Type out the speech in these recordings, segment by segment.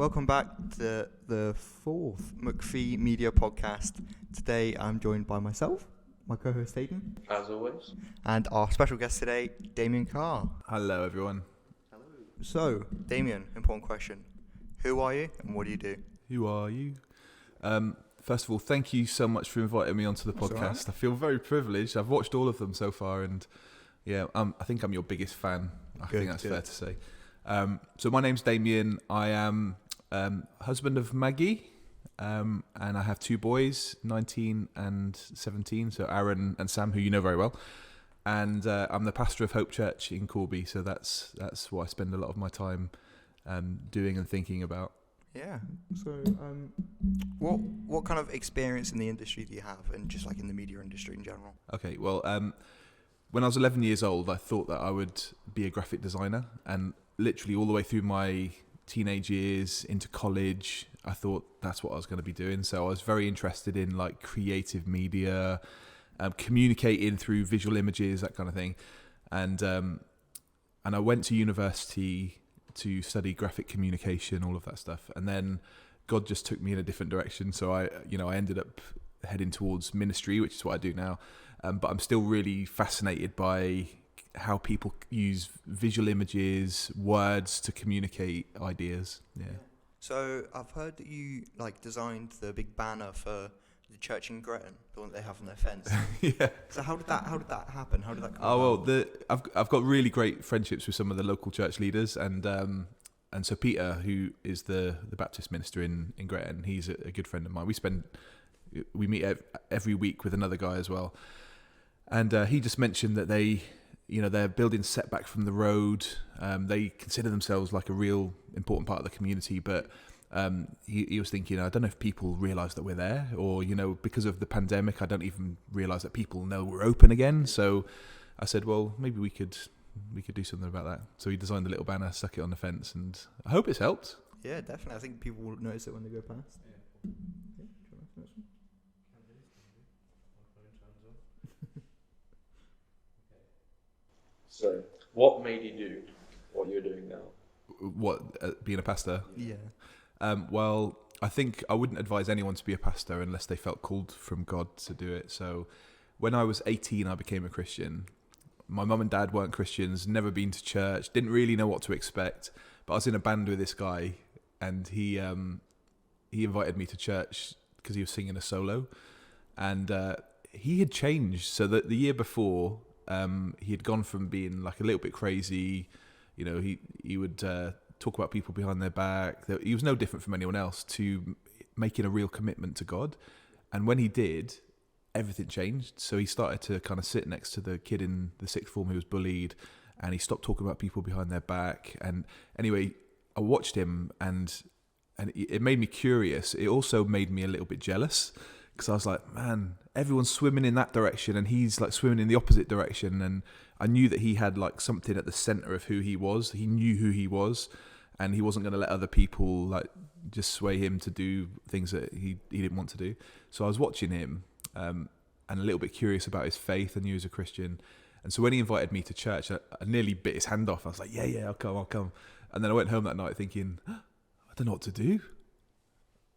Welcome back to the fourth McPhie Media Podcast. Today I'm joined by myself, my co-host Hayden, as always, and our special guest today, Damien Carr. Hello, everyone. Hello. So, Damien, important question. Who are you and what do you do? Who are you? First of all, thank you so much for inviting me onto the That's podcast. right. I feel very privileged. I've watched all of them so far, and yeah, I think I'm your biggest fan. I think that's fair to say. So my name's Damien. I am husband of Maggie, and I have two boys, 19 and 17, so Aaron and Sam, who you know very well. And I'm the pastor of Hope Church in Corby, so that's what I spend a lot of my time doing and thinking about. Yeah. So, what kind of experience in the industry do you have, and just like in the media industry in general? Okay, well, when I was 11 years old, I thought that I would be a graphic designer, and literally all the way through my teenage years into college, I thought that's what I was going to be doing. So I was very interested in like creative media, communicating through visual images, that kind of thing. And I went to university to study graphic communication, all of that stuff. And then God just took me in a different direction. So I ended up heading towards ministry, which is what I do now. But I'm still really fascinated by how people use visual images, words to communicate ideas. Yeah. So I've heard that you like designed the big banner for the church in Gretton, the one that they have on their fence. Yeah. So how did that happen? How did that come Oh about? well, I've got really great friendships with some of the local church leaders, and so Peter, who is the Baptist minister in Gretton, he's a good friend of mine. We meet every week with another guy as well, and he just mentioned that they're building setback from the road. They consider themselves like a real important part of the community, but he was thinking, I don't know if people realise that we're there, or because of the pandemic, I don't even realise that people know we're open again. So I said, well, maybe we could do something about that. So he designed a little banner, stuck it on the fence, and I hope it's helped. Yeah, definitely. I think people will notice it when they go past. Yeah. So, what made you do what you're doing now? What, being a pastor? Yeah. Well, I think I wouldn't advise anyone to be a pastor unless they felt called from God to do it. So when I was 18, I became a Christian. My mum and dad weren't Christians, never been to church, didn't really know what to expect. But I was in a band with this guy, and he invited me to church because he was singing a solo. And he had changed. So that the year before, he had gone from being like a little bit crazy, he would talk about people behind their back. He was no different from anyone else, to making a real commitment to God. And when he did, everything changed. So he started to kind of sit next to the kid in the sixth form who was bullied, and he stopped talking about people behind their back. And anyway, I watched him, and it made me curious. It also made me a little bit jealous, because I was like, man, everyone's swimming in that direction and he's like swimming in the opposite direction. And I knew that he had like something at the center of who he was. He knew who he was, and he wasn't going to let other people like just sway him to do things that he didn't want to do. So I was watching him and a little bit curious about his faith. I knew he was a Christian. And so when he invited me to church, I nearly bit his hand off. I was like, yeah, I'll come. And then I went home that night thinking, I don't know what to do.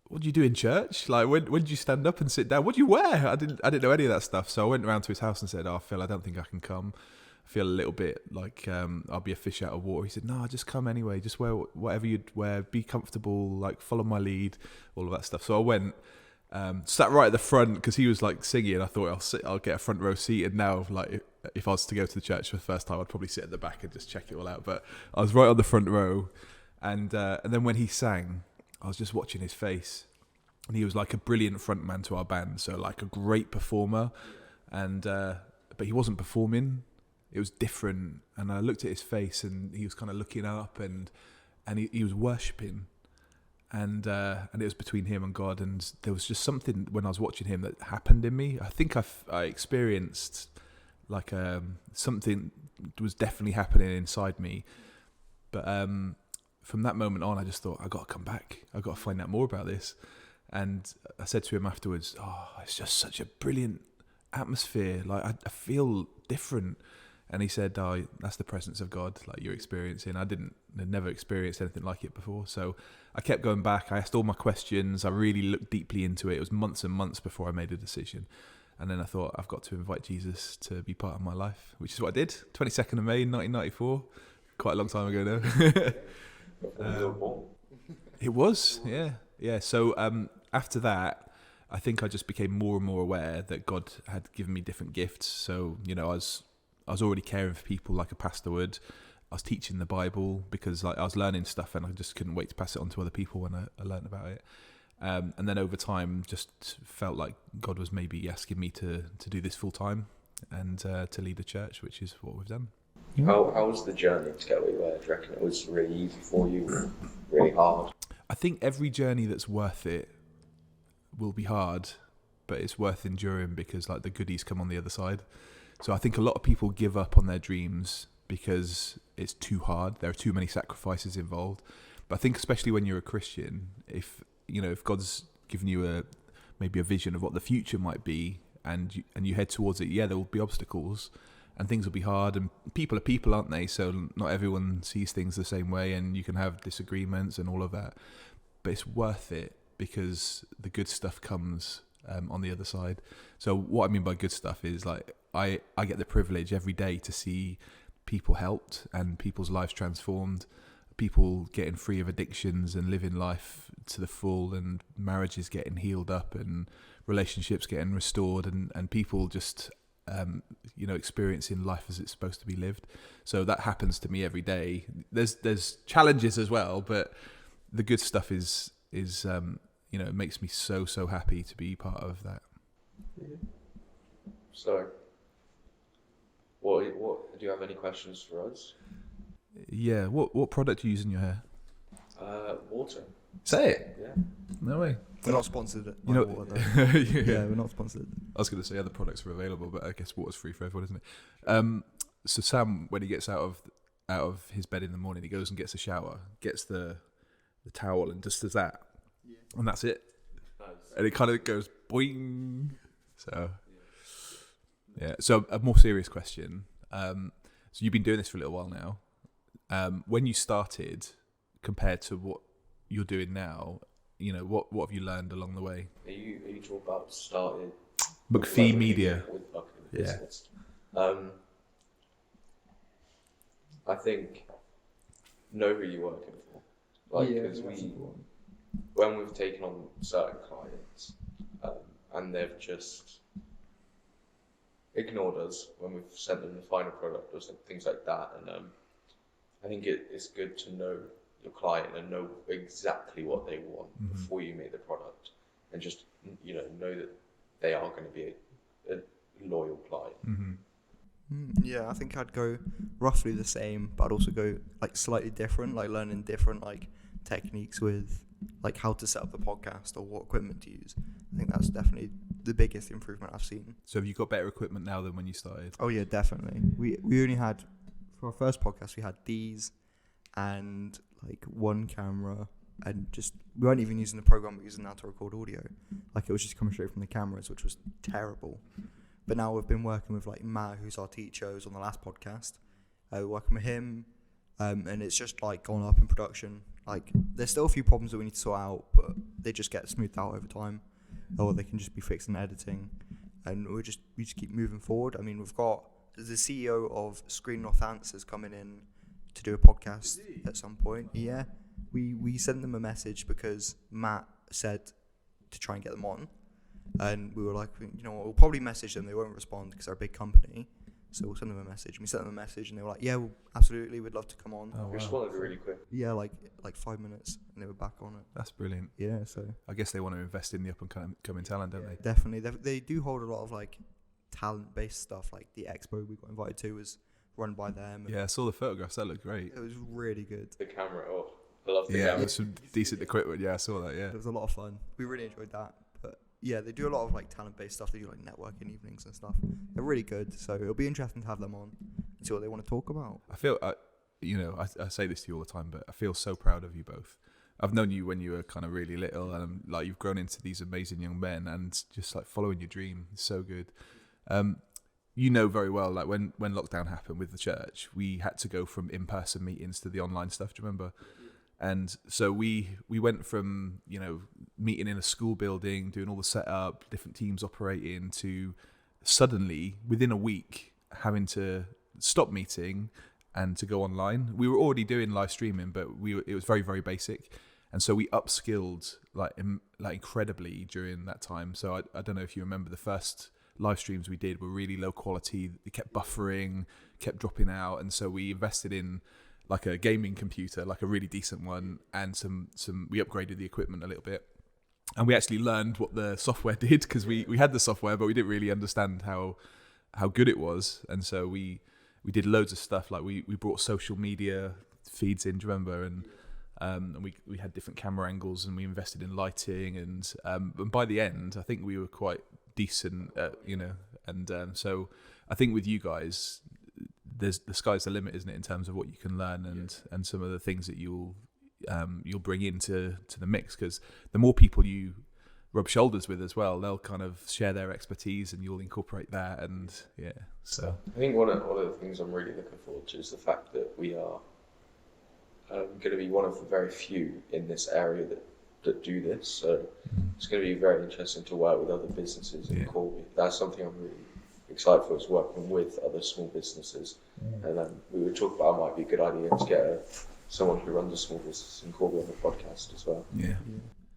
What do you do in church? Like, when did you stand up and sit down? What do you wear? I didn't know any of that stuff. So I went around to his house and said, Phil, I don't think I can come. I feel a little bit like I'll be a fish out of water. He said, no, just come anyway. Just wear whatever you'd wear. Be comfortable, like follow my lead, all of that stuff. So I went, sat right at the front because he was like singing. I thought I'll get a front row seat. And now, like, if I was to go to the church for the first time, I'd probably sit at the back and just check it all out. But I was right on the front row. And then when he sang, I was just watching his face, and he was like a brilliant frontman to our band, so like a great performer, and but he wasn't performing. It was different, and I looked at his face, and he was kind of looking up, and he was worshipping, and it was between him and God, and there was just something when I was watching him that happened in me. I think I experienced like something was definitely happening inside me, but from that moment on, I just thought, I got to come back. I got to find out more about this. And I said to him afterwards, it's just such a brilliant atmosphere. Like I feel different. And he said, "Oh, that's the presence of God, like you're experiencing." I'd never experienced anything like it before. So I kept going back. I asked all my questions. I really looked deeply into it. It was months and months before I made a decision. And then I thought, I've got to invite Jesus to be part of my life, which is what I did. 22nd of May, 1994. Quite a long time ago now. It was, yeah. Yeah. So after that, I think I just became more and more aware that God had given me different gifts. So, you know, I was already caring for people like a pastor would. I was teaching the Bible because like I was learning stuff and I just couldn't wait to pass it on to other people when I learned about it. And then over time, just felt like God was maybe asking me to do this full time and to lead a church, which is what we've done. How was the journey to get where you were? Do you reckon it was really easy for you, really hard? I think every journey that's worth it will be hard, but it's worth enduring because like the goodies come on the other side. So I think a lot of people give up on their dreams because it's too hard. There are too many sacrifices involved. But I think especially when you're a Christian, if God's given you maybe a vision of what the future might be, and you head towards it, yeah, there will be obstacles and things will be hard, and people are people, aren't they? So not everyone sees things the same way, and you can have disagreements and all of that. But it's worth it because the good stuff comes on the other side. So what I mean by good stuff is like I get the privilege every day to see people helped and people's lives transformed, people getting free of addictions and living life to the full, and marriages getting healed up and relationships getting restored, and people just experiencing life as it's supposed to be lived. So that happens to me every day. There's challenges as well, but the good stuff is it makes me so happy to be part of that. Yeah. So what do you have any questions for us? Yeah, what product do you use in your hair? Water. Say it. Yeah. No way. We're not sponsored. Water, yeah, we're not sponsored. I was going to say other products are available, but I guess water's free for everyone, isn't it? So Sam, when he gets out of his bed in the morning, he goes and gets a shower, gets the towel, and just does that, and that's it. Nice. And it kind of goes boing. So yeah. So a more serious question. So you've been doing this for a little while now. When you started, compared to what you're doing now, what have you learned along the way? Are you talking about starting McPhie Media? Yeah. I think know who you're working for. Because when we've taken on certain clients, and they've just ignored us when we've sent them the final product or things like that, and I think it's good to know your client and know exactly what they want before you make the product, and just know that they are going to be a loyal client. Yeah, I think I'd go roughly the same, but I'd also go like slightly different, like learning different like techniques with like how to set up the podcast or what equipment to use. I think that's definitely the biggest improvement I've seen. So have you got better equipment now than when you started? Oh yeah, definitely. We only had, for our first podcast, we had these and like one camera, and just we weren't even using the program we're using now to record audio. Like it was just coming straight from the cameras, which was terrible. But now we've been working with like Matt, who's our teacher, who's on the last podcast. We're working with him, and it's just like gone up in production. Like there's still a few problems that we need to sort out, but they just get smoothed out over time, or they can just be fixed in editing, and we just keep moving forward. I mean, we've got the CEO of Screen North Answers coming in to do a podcast at some point. Yeah, we sent them a message because Matt said to try and get them on, and we were like, we'll probably message them. They won't respond because they're a big company, so we'll send them a message. We sent them a message, and they were like, yeah, well, absolutely, we'd love to come on. Oh, wow. Responded really quick. Yeah, like 5 minutes, and they were back on it. That's brilliant. Yeah, so I guess they want to invest in the up and coming talent, don't they? definitely, they do hold a lot of like talent-based stuff. Like the expo we got invited to was run by them. Yeah, I saw the photographs. That looked great. It was really good. The camera, I love the Yeah, camera. there's some decent equipment. Yeah, I saw that. Yeah. It was a lot of fun. We really enjoyed that. But yeah, they do a lot of like talent-based stuff. They do like networking evenings and stuff. They're really good. So it'll be interesting to have them on and see what they want to talk about. I feel, I say this to you all the time, but I feel so proud of you both. I've known you when you were kind of really little, and like you've grown into these amazing young men, and just like following your dream is so good. you know very well, like when lockdown happened with the church, we had to go from in-person meetings to the online stuff. Do you remember? And so we went from, you know, meeting in a school building, doing all the setup, different teams operating, to suddenly within a week having to stop meeting and to go online. We were already doing live streaming, but it was very, very basic. And so we upskilled like incredibly during that time. So I don't know if you remember, the first live streams we did were really low quality. They kept buffering, kept dropping out. And so we invested in like a gaming computer, like a really decent one, and we upgraded the equipment a little bit. And we actually learned what the software did, because we had the software, but we didn't really understand how good it was. And so we did loads of stuff. Like we brought social media feeds in, do you remember? And we had different camera angles, and we invested in lighting. And by the end, I think we were quite decent, you know. And so I think with you guys, the sky's the limit, isn't it, in terms of what you can learn and some of the things that you'll bring into the mix, because the more people you rub shoulders with as well, they'll kind of share their expertise and you'll incorporate that. And so I think one of the things I'm really looking forward to is the fact that we are going to be one of the very few in this area that do this. So it's going to be very interesting to work with other businesses in Corby. That's something I'm really excited for, is working with other small businesses. And we would talk about, it might be a good idea to get someone who runs a small business in Corby on the podcast as well. Yeah.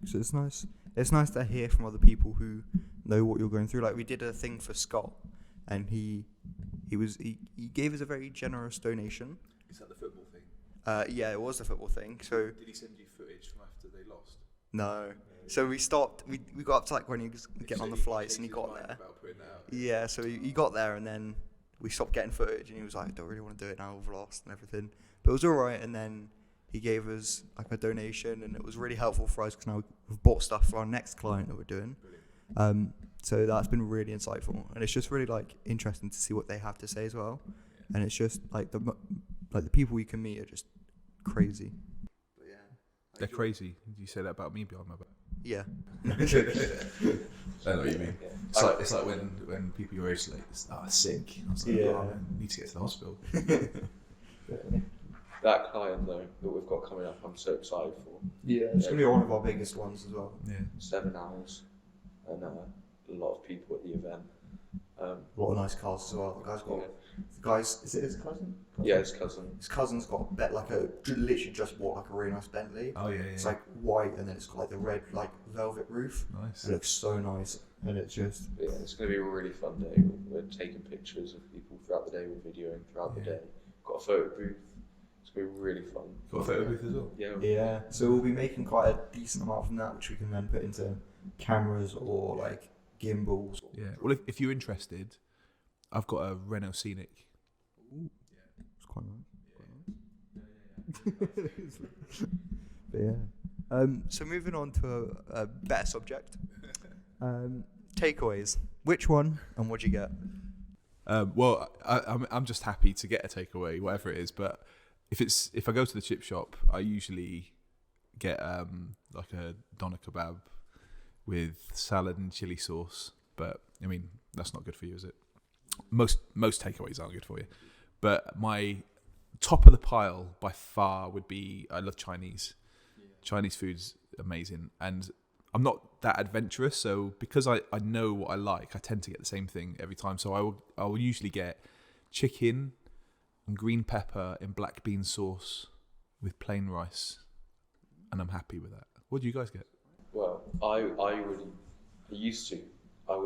So it's nice. It's nice to hear from other people who know what you're going through. Like we did a thing for Scott, and he gave us a very generous donation. Is that the football thing? Yeah, it was the football thing. So did he send you footage from after they lost? No. So we stopped. We got up to like when he was getting on the flights, and he got there. Yeah. So he got there, and then we stopped getting footage, and he was like, "I don't really want to do it now. We've lost and everything." But it was all right. And then he gave us like a donation, and it was really helpful for us, because now we've bought stuff for our next client that we're doing. So that's been really insightful, and it's just really like interesting to see what they have to say as well. And it's just like the people you can meet are just crazy. But yeah, they're crazy. Did you say that about me behind my back? Yeah. I know what you mean. It's like when people your age are sick. I was like, I need to get to the hospital. That client though that we've got coming up, I'm so excited for. Yeah, it's going to be one of our biggest ones as well. Yeah. 7 hours, and a lot of people at the event. A lot of nice cars as well. Is it his cousin? Yeah, his cousin. His cousin's got literally just bought like a really nice Bentley. Oh yeah. It's like white, and then it's got like the red like velvet roof. Nice. It looks so nice, and it's just. Yeah, it's going to be a really fun day. We're taking pictures of people throughout the day. We're videoing throughout the day. Got a photo booth. It's going to be really fun. Got a photo booth as well? Yeah. So we'll be making quite a decent amount from that, which we can then put into cameras or like gimbals. Yeah. Well, if you're interested, I've got a Renault Scenic. Ooh. Yeah. It's quite nice. But yeah. So moving on to a better subject. Takeaways. Which one and what'd you get? Well, I'm just happy to get a takeaway, whatever it is. But if I go to the chip shop, I usually get like a doner kebab with salad and chili sauce. But I mean, that's not good for you, is it? Most takeaways aren't good for you. But my top of the pile by far would be, I love Chinese. Chinese food's amazing, and I'm not that adventurous, so because I know what I like, I tend to get the same thing every time. So I will usually get chicken and green pepper in black bean sauce with plain rice, and I'm happy with that. What do you guys get? Well, I would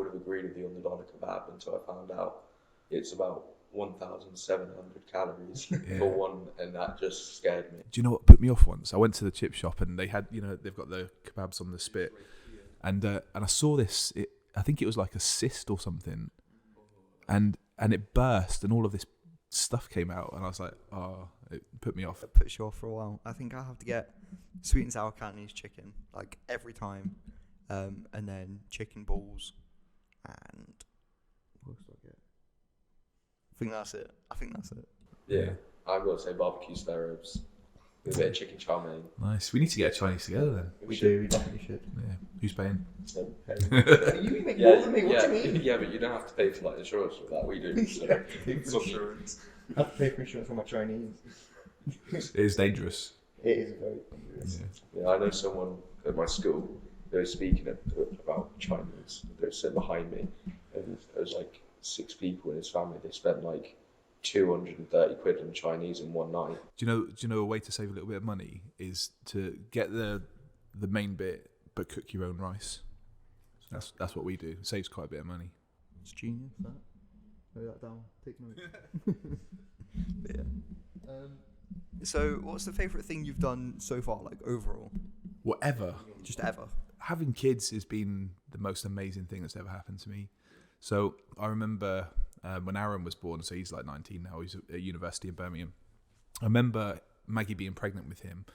have agreed with you on the doner kebab until I found out it's about 1,700 calories for one, and that just scared me. Do you know what put me off once? I went to the chip shop, and they had, they've got the kebabs on the spit, and I saw this. I think it was like a cyst or something, and it burst, and all of this stuff came out, and I was like, oh, it put me off. It puts you off for a while. I think I have to get sweet and sour Cantonese chicken like every time, and then chicken balls, and what else do I get? I think that's it. Yeah, I've got to say barbecue spare ribs with a bit of chicken chow mein. Nice. We need to get a Chinese together then. We do. We definitely should. Yeah. Who's paying? You make more than me. What do you mean? Yeah, but you don't have to pay for like insurance for that. We do. So. Pay for insurance. I have to pay for insurance for my Chinese. It is dangerous. It is very dangerous. Yeah, I know someone at my school. They were speaking about Chinese. They were sitting behind me, and there was like 6 people in his family. They spent like 230 quid on Chinese in one night. Do you know a way to save a little bit of money is to get the main bit but cook your own rice. That's what we do. It saves quite a bit of money. It's genius, that. Write that down. Take note. Yeah. So, what's the favourite thing you've done so far, like overall? Whatever. Just ever. Having kids has been the most amazing thing that's ever happened to me. So I remember when Aaron was born, so he's like 19 now, he's at university in Birmingham. I remember Maggie being pregnant with him,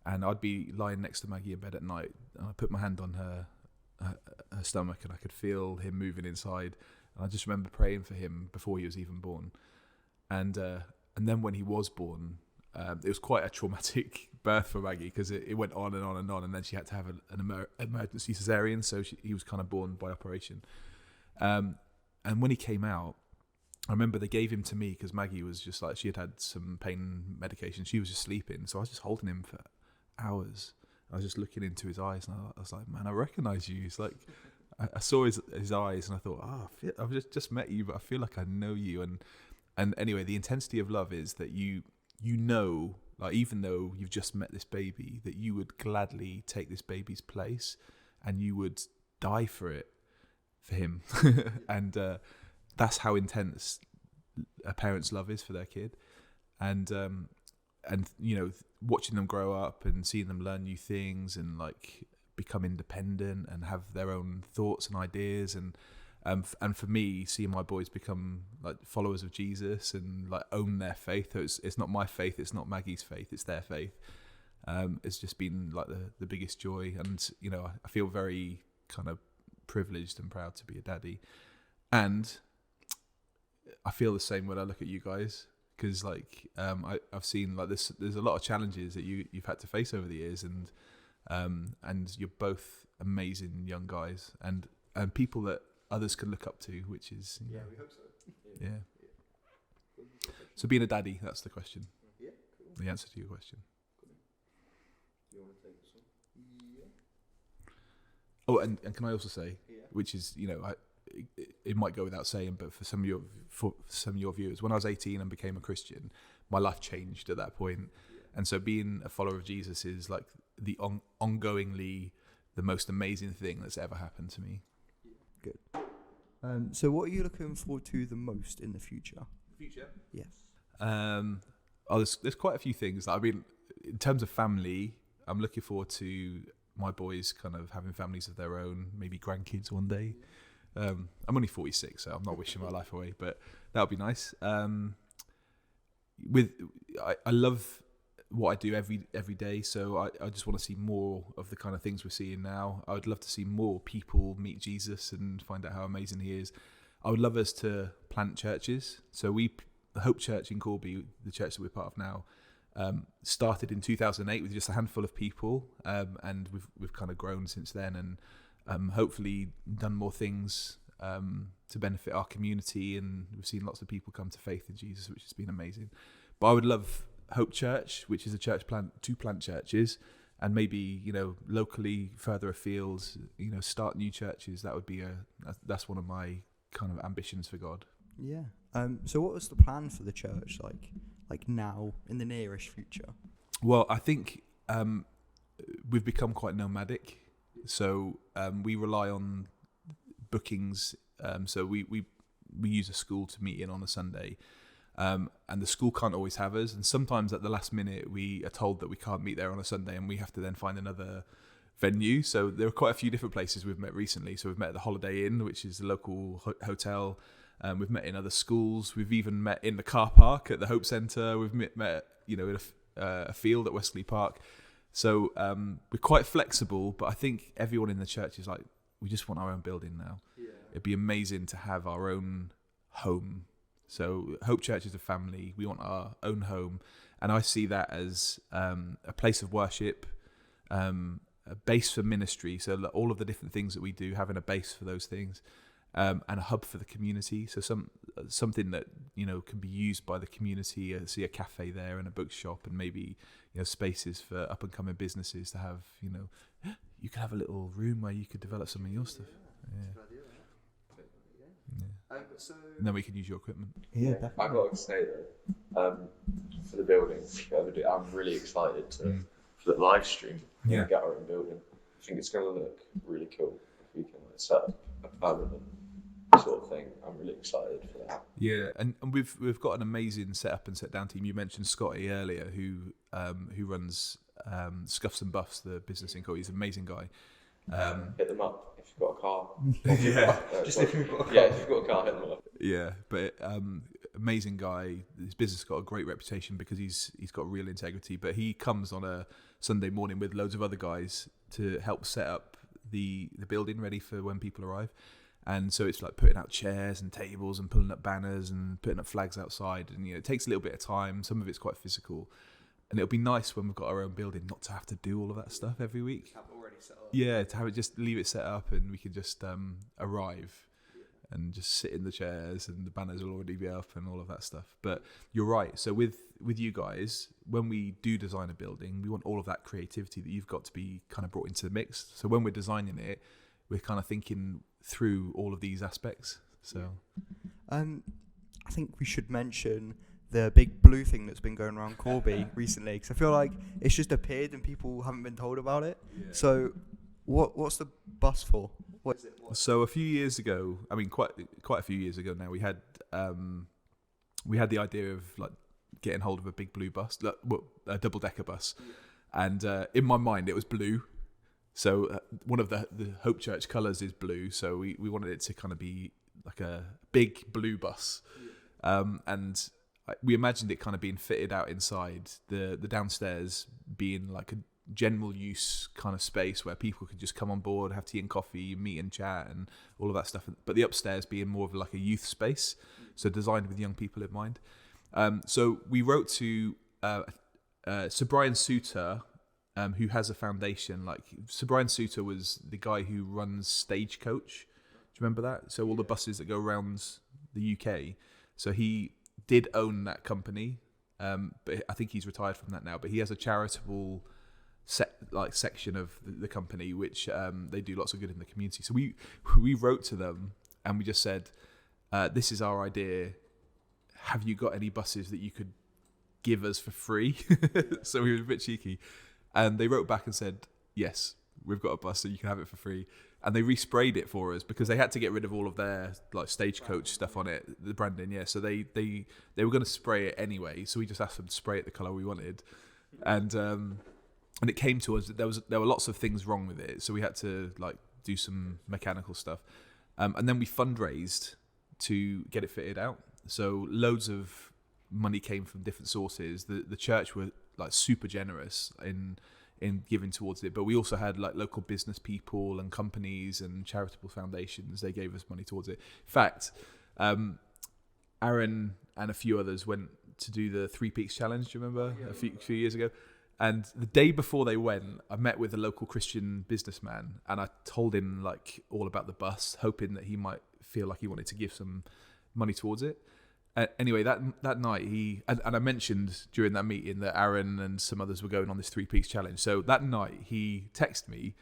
and I'd be lying next to Maggie in bed at night, and I put my hand on her stomach, and I could feel him moving inside. And I just remember praying for him before he was even born. And then when he was born, it was quite a traumatic birth for Maggie, because it went on and on and on, and then she had to have an emergency cesarean, so he was kind of born by operation. And when he came out, I remember they gave him to me because Maggie was just like, she had some pain medication. She was just sleeping, so I was just holding him for hours. I was just looking into his eyes, and I was like, man, I recognise you. It's like, I saw his eyes, and I thought, I've just met you, but I feel like I know you. And anyway, the intensity of love is that you know, like, even though you've just met this baby, that you would gladly take this baby's place, and you would die for him. And that's how intense a parent's love is for their kid. And you know, watching them grow up and seeing them learn new things and like become independent and have their own thoughts and ideas, and for me, seeing my boys become like followers of Jesus and like own their faith. It's not my faith, it's not Maggie's faith, it's their faith. It's just been like the biggest joy, and you know, I feel very kind of privileged and proud to be a daddy. And I feel the same when I look at you guys, because like I've seen like this. There's a lot of challenges that you've had to face over the years, and you're both amazing young guys and people that others can look up to, which is we hope so. Yeah. So being a daddy, that's the question. Yeah, cool. The answer to your question. Cool. Do you want to take this one? Yeah. Oh, and can I also say, which is, you know, it might go without saying, but for some of your viewers, when I was 18 and became a Christian, my life changed at that point. And so being a follower of Jesus is like the ongoingly the most amazing thing that's ever happened to me. Good. So what are you looking forward to the most in the future? Yes. There's quite a few things. I mean, in terms of family, I'm looking forward to my boys kind of having families of their own, maybe grandkids one day. I'm only 46, so I'm not wishing my life away, but that would be nice. I love what I do every day, so I just want to see more of the kind of things we're seeing now. I would love to see more people meet Jesus and find out how amazing he is. I would love us to plant churches. So the Hope Church in Corby, the church that we're part of now, started in 2008 with just a handful of people, and we've kind of grown since then, and hopefully done more things to benefit our community, and we've seen lots of people come to faith in Jesus, which has been amazing. But I would love Hope Church, which is a church to plant churches, and maybe, you know, locally further afield, you know, start new churches. That would be that's one of my kind of ambitions for God. Yeah. So what was the plan for the church, like now in the nearish future? Well, I think we've become quite nomadic, so we rely on bookings. So we use a school to meet in on a Sunday. And the school can't always have us, and sometimes at the last minute we are told that we can't meet there on a Sunday, and we have to then find another venue. So there are quite a few different places we've met recently. So we've met at the Holiday Inn, which is the local hotel. We've met in other schools. We've even met in the car park at the Hope Centre. We've met you know, in a field at Wesley Park. So we're quite flexible, but I think everyone in the church is like, we just want our own building now. Yeah. It'd be amazing to have our own home. So Hope Church is a family. We want our own home, and I see that as a place of worship, a base for ministry. So all of the different things that we do, having a base for those things, and a hub for the community. So something that can be used by the community. See a cafe there and a bookshop, and maybe spaces for up and coming businesses to have. You could have a little room where you could develop some of your stuff. Yeah. And then we can use your equipment. Yeah, definitely. I've got to say though, for the building, I'm really excited for the live stream. Yeah. Get our own building. I think it's going to look really cool if we can set up a permanent sort of thing. I'm really excited for that. Yeah, and we've got an amazing setup and set down team. You mentioned Scotty earlier, who runs Scuffs and Buffs, the business in Corby. He's an amazing guy. Hit them up if you've got a car. Yeah, just if you've got a car. Yeah, if you've got a car, hit them up. Yeah, but amazing guy. His business got a great reputation because he's got real integrity. But he comes on a Sunday morning with loads of other guys to help set up the building ready for when people arrive. And so it's like putting out chairs and tables and pulling up banners and putting up flags outside. And it takes a little bit of time. Some of it's quite physical. And it'll be nice when we've got our own building not to have to do all of that stuff every week. Have it already set up. Yeah, to have it just leave it set up and we can just arrive and just sit in the chairs and the banners will already be up and all of that stuff. But you're right. So with you guys, when we do design a building, we want all of that creativity that you've got to be kind of brought into the mix. So when we're designing it, we're kind of thinking through all of these aspects. So I think we should mention the big blue thing that's been going around Corby recently, because I feel like it's just appeared and people haven't been told about it. Yeah. So what's the bus for? What is it? So a few years ago, I mean quite a few years ago now, we had the idea of like getting hold of a big blue bus, a double-decker bus, and in my mind it was blue. So one of the Hope Church colours is blue, so we wanted it to kind of be like a big blue bus, and we imagined it kind of being fitted out inside, the downstairs being like a general use kind of space where people could just come on board, have tea and coffee, meet and chat and all of that stuff, but the upstairs being more of like a youth space, so designed with young people in mind. So we wrote to Sir Brian Souter, who has a foundation. Like Sir Brian Souter was the guy who runs Stagecoach. Do you remember that? So all the buses that go around the UK. So he did own that company, but I think he's retired from that now. But he has a charitable section of the company which they do lots of good in the community. So we wrote to them and we just said, this is our idea. Have you got any buses that you could give us for free? So we were a bit cheeky. And they wrote back and said, yes, we've got a bus so you can have it for free. And they resprayed it for us because they had to get rid of all of their like Stagecoach stuff on it, the branding. Yeah, so they were going to spray it anyway. So we just asked them to spray it the colour we wanted. And it came to us that there were lots of things wrong with it. So we had to like do some mechanical stuff. And then we fundraised to get it fitted out. So loads of money came from different sources. The church were like super generous in giving towards it, but we also had like local business people and companies and charitable foundations. They gave us money towards it. In fact, Aaron and a few others went to do the 3 Peaks Challenge. Do you remember a few years ago? And the day before they went, I met with a local Christian businessman and I told him like all about the bus, hoping that he might feel like he wanted to give some money towards it. Anyway, that night and I mentioned during that meeting that Aaron and some others were going on this 3 Peaks Challenge. So that night he texted me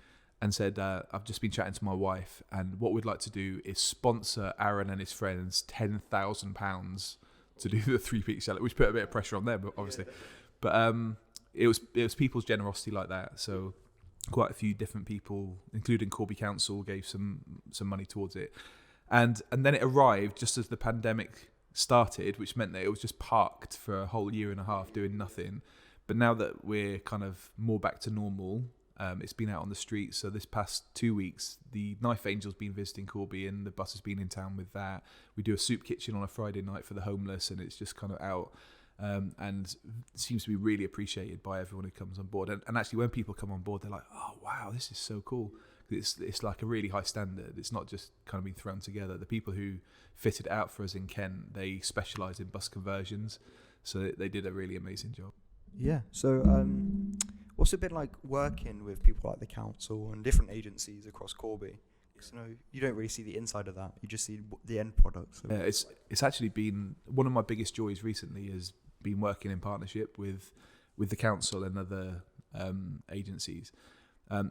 and said, I've just been chatting to my wife and what we'd like to do is sponsor Aaron and his friends £10,000 to do the 3 Peaks Challenge, which put a bit of pressure on them, obviously. But it was people's generosity like that. So quite a few different people, including Corby Council, gave some money towards it. And then it arrived just as the pandemic started, which meant that it was just parked for a whole year and a half doing nothing. But now that we're kind of more back to normal, it's been out on the streets. So this past 2 weeks, the Knife Angel's been visiting Corby and the bus has been in town with that. We do a soup kitchen on a Friday night for the homeless and it's just kind of out and seems to be really appreciated by everyone who comes on board. And actually when people come on board, they're like, oh, wow, this is so cool. It's like a really high standard. It's not just kind of being thrown together. The people who fitted it out for us in Kent, they specialise in bus conversions, so they did a really amazing job. Yeah. So What's it been like working with people like the council and different agencies across Corby? Because you don't really see the inside of that. You just see the end product. So. Yeah, it's actually been one of my biggest joys recently has been working in partnership with the council and other agencies,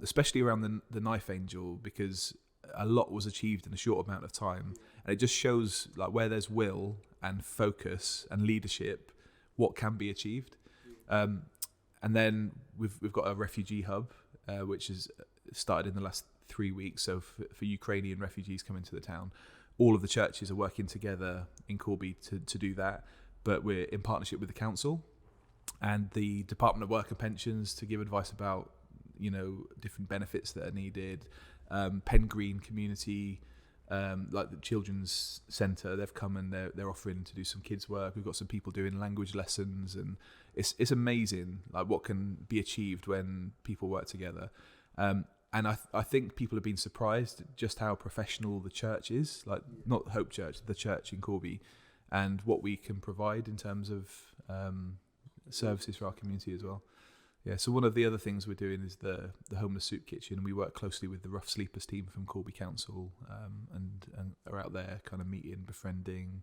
especially around the Knife Angel, because a lot was achieved in a short amount of time, and it just shows like where there's will and focus and leadership, what can be achieved. And then we've got a refugee hub, which has started in the last 3 weeks. So for Ukrainian refugees coming to the town, all of the churches are working together in Corby to do that. But we're in partnership with the council and the Department of Work and Pensions to give advice about, different benefits that are needed. Pen Green community, like the children's centre, they've come and they're offering to do some kids work. We've got some people doing language lessons, and it's amazing like what can be achieved when people work together. And I think people have been surprised just how professional the church is, like not Hope Church, the church in Corby, and what we can provide in terms of services for our community as well. Yeah, so one of the other things we're doing is the homeless soup kitchen, and we work closely with the Rough Sleepers team from Corby Council, and are out there kind of meeting, befriending,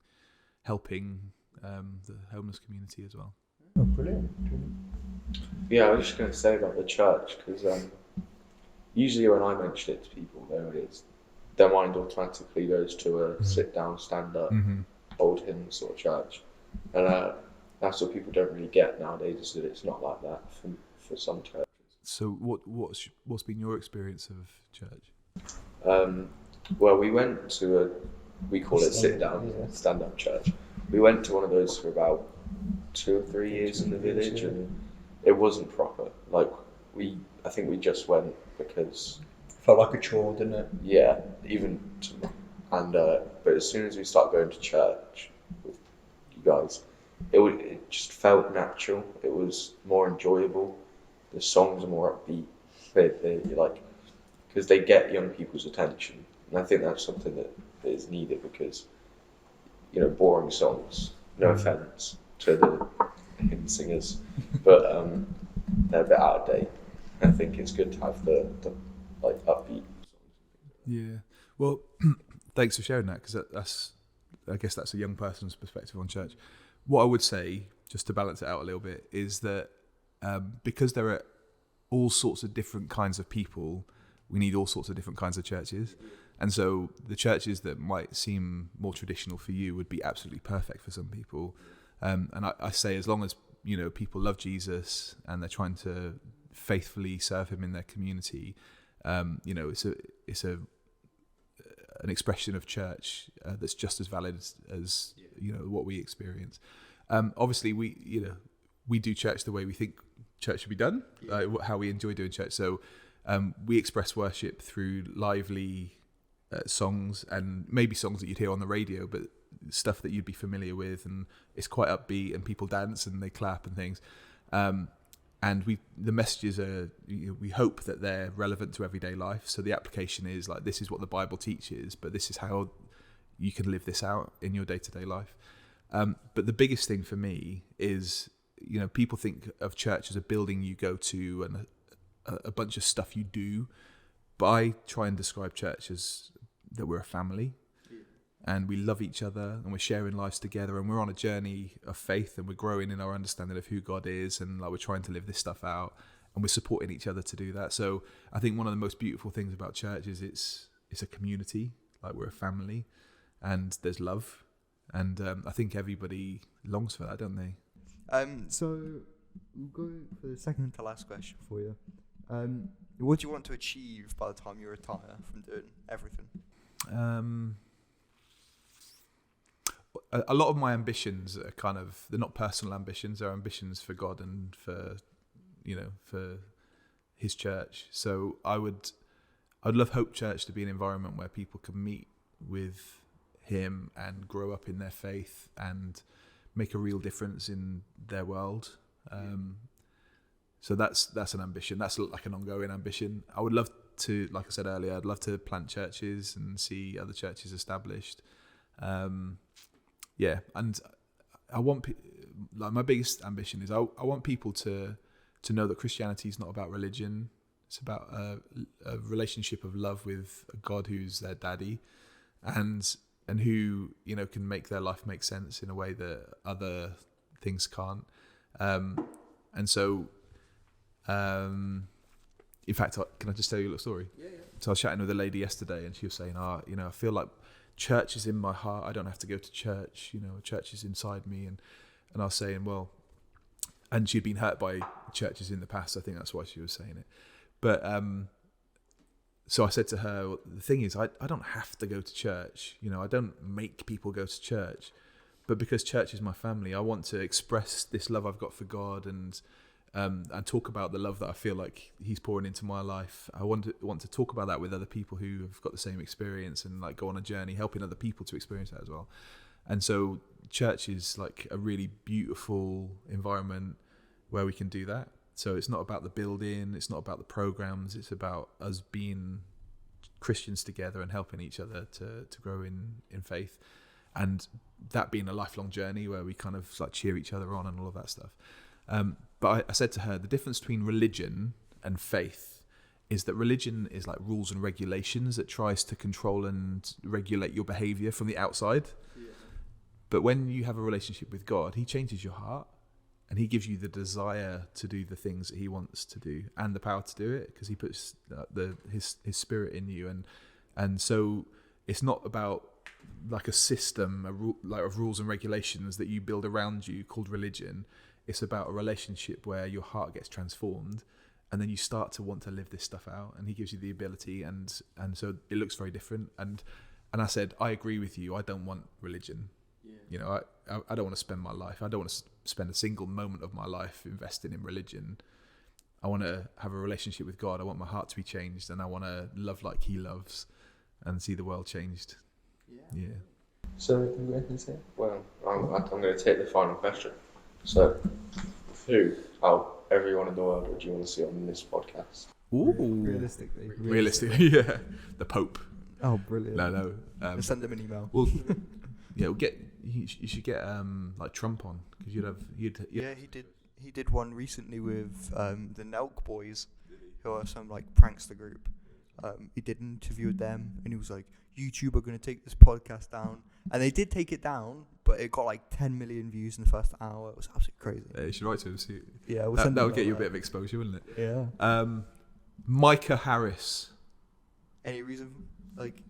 helping the homeless community as well. Oh, brilliant. Yeah, I was just going to say about the church, because usually when I mention it to people, their mind automatically goes to a sit down, stand up, old hymn sort of church, and that's what people don't really get nowadays, is that it's not like that for some churches. So what's been your experience of church? Well, we went to we call it sit down, stand up church. We went to one of those for about 2 or 3 years in the village, and it wasn't proper. Like I think we just went because felt like a chore, didn't it? Yeah, but as soon as we started going to church with you guys, it just felt natural. It was more enjoyable. The songs are more upbeat. They like, because they get young people's attention, and I think that's something that is needed, because boring songs, no offense to the hymn singers, but they're a bit out of date. I think it's good to have the like upbeat songs. Yeah, well, thanks for sharing that, because I guess that's a young person's perspective on church. What I would say, just to balance it out a little bit, is that because there are all sorts of different kinds of people, we need all sorts of different kinds of churches. And so the churches that might seem more traditional for you would be absolutely perfect for some people. And I say, as long as people love Jesus and they're trying to faithfully serve him in their community, it's an expression of church that's just as valid as what we experience. Obviously, we do church the way we think church should be done, how we enjoy doing church. So we express worship through lively songs, and maybe songs that you'd hear on the radio, but stuff that you'd be familiar with, and it's quite upbeat, and people dance and they clap and things. And the messages are, we hope that they're relevant to everyday life. So the application is like, this is what the Bible teaches, but this is how you can live this out in your day-to-day life. But the biggest thing for me is, people think of church as a building you go to and a bunch of stuff you do. But I try and describe church as that we're a family, and we love each other, and we're sharing lives together, and we're on a journey of faith, and we're growing in our understanding of who God is, and like we're trying to live this stuff out, and we're supporting each other to do that. So I think one of the most beautiful things about church is it's a community, like we're a family, and there's love, and I think everybody longs for that, don't they? So we'll go for the second to last question for you. What do you want to achieve by the time you retire from doing everything? A lot of my ambitions are they're not personal ambitions, they're ambitions for God and for his church. So I'd love Hope Church to be an environment where people can meet with him and grow up in their faith and make a real difference in their world. So that's an ambition. That's like an ongoing ambition. I would love to, like I said earlier, I'd love to plant churches and see other churches established. And I want, my biggest ambition is I want people to to know that Christianity is not about religion. It's about a relationship of love with a God who's their daddy, and who, you know, can make their life make sense in a way that other things can't. And so, in fact, can I just tell you a little story? Yeah. So I was chatting with a lady yesterday, and she was saying, you know, I feel like church is in my heart. I don't have to go to church. You know, church is inside me. And I was saying, well, and she'd been hurt by churches in the past. I think that's why she was saying it. But so I said to her, well, the thing is, I don't have to go to church. You know, I don't make people go to church. But because church is my family, I want to express this love I've got for God and talk about the love that I feel like He's pouring into my life. I want to talk about that with other people who have got the same experience and like go on a journey, helping other people to experience that as well. And so church is like a really beautiful environment where we can do that. So it's not about the building, it's not about the programs, it's about us being Christians together and helping each other to grow in faith. And that being a lifelong journey where we kind of like cheer each other on and all of that stuff. But I said to her, the difference between religion and faith is that religion is like rules and regulations that tries to control and regulate your behavior from the outside. Yeah. But when you have a relationship with God, He changes your heart and He gives you the desire to do the things that He wants to do and the power to do it, because He puts His Spirit in you. And so it's not about like a system, like of rules and regulations that you build around you called religion. It's about a relationship where your heart gets transformed, and then you start to want to live this stuff out, and He gives you the ability, and so it looks very different. And I said, I agree with you. I don't want religion. Yeah. You know, I don't want to spend my life. I don't want to spend a single moment of my life investing in religion. I want to have a relationship with God. I want my heart to be changed, and I want to love like He loves, and see the world changed. Yeah. So, anything you can say? Well, I'm going to take the final question. So, who out everyone in the world would you want to see on this podcast? Ooh. Realistically, yeah. The Pope. Oh, brilliant. No. Just send them an email. Well, yeah, you should get like Trump on, because Yeah, he did one recently with the Nelk Boys, who are some like prankster group. He did an interview with them, and he was like, YouTube are going to take this podcast down. And they did take it down, but it got like 10 million views in the first hour. It was absolutely crazy. Yeah, you should write to him. See, yeah, that would get you a bit of exposure, wouldn't it? Yeah. Micah Harris. Any reason? Like,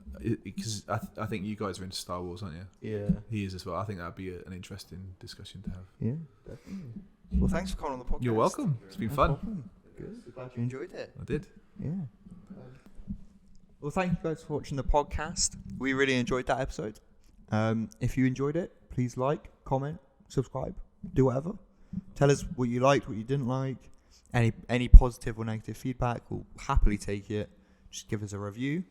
because I think you guys are into Star Wars, aren't you? Yeah. He is as well. I think that'd be an interesting discussion to have. Yeah, definitely. Well, thanks for coming on the podcast. You're welcome. It's been fun. Good. Glad you enjoyed it. I did. Yeah. Well, thank you guys for watching the podcast. We really enjoyed that episode. If you enjoyed it, please like, comment, subscribe, do whatever. Tell us what you liked, what you didn't like. Any positive or negative feedback, we'll happily take it. Just give us a review.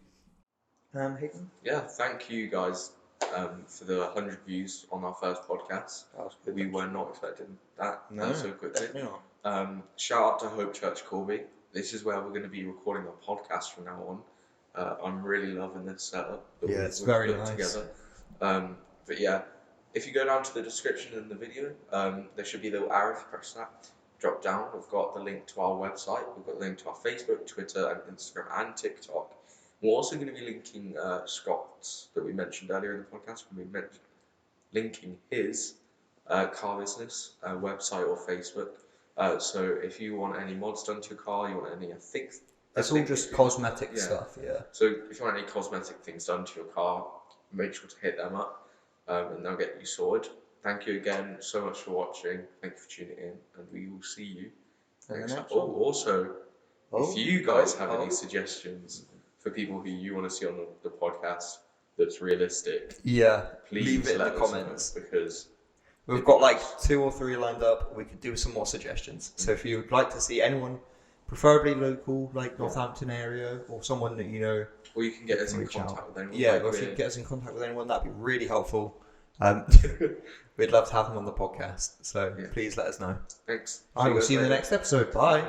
Hayden? Yeah, thank you guys for the 100 views on our first podcast. We were not expecting that so quickly. Shout out to Hope Church Corby. This is where we're going to be recording our podcast from now on. I'm really loving this setup. It's very nice. Together. But yeah, if you go down to the description in the video, there should be a little arrow. If you press that, drop down. We've got the link to our website. We've got the link to our Facebook, Twitter, and Instagram, and TikTok. We're also going to be linking Scott's that we mentioned earlier in the podcast. We'll be linking his car business website or Facebook. So if you want any mods done to your car, you want any things. It's all just cosmetic stuff, yeah. So if you want any cosmetic things done to your car, make sure to hit them up, and they'll get you sorted. Thank you again so much for watching. Thank you for tuning in, and we will see you next time. If you guys have any suggestions for people who you want to see on the podcast that's realistic, please leave it in the comments, because we've got like 2 or 3 lined up. We could do some more suggestions. So if you would like to see anyone, preferably local, like Northampton area, or someone that you know, or you can get us in contact with anyone. Yeah, or if you can get us in contact with anyone, that'd be really helpful. We'd love to have them on the podcast, so please let us know. Thanks. I will see you in the next episode. Bye.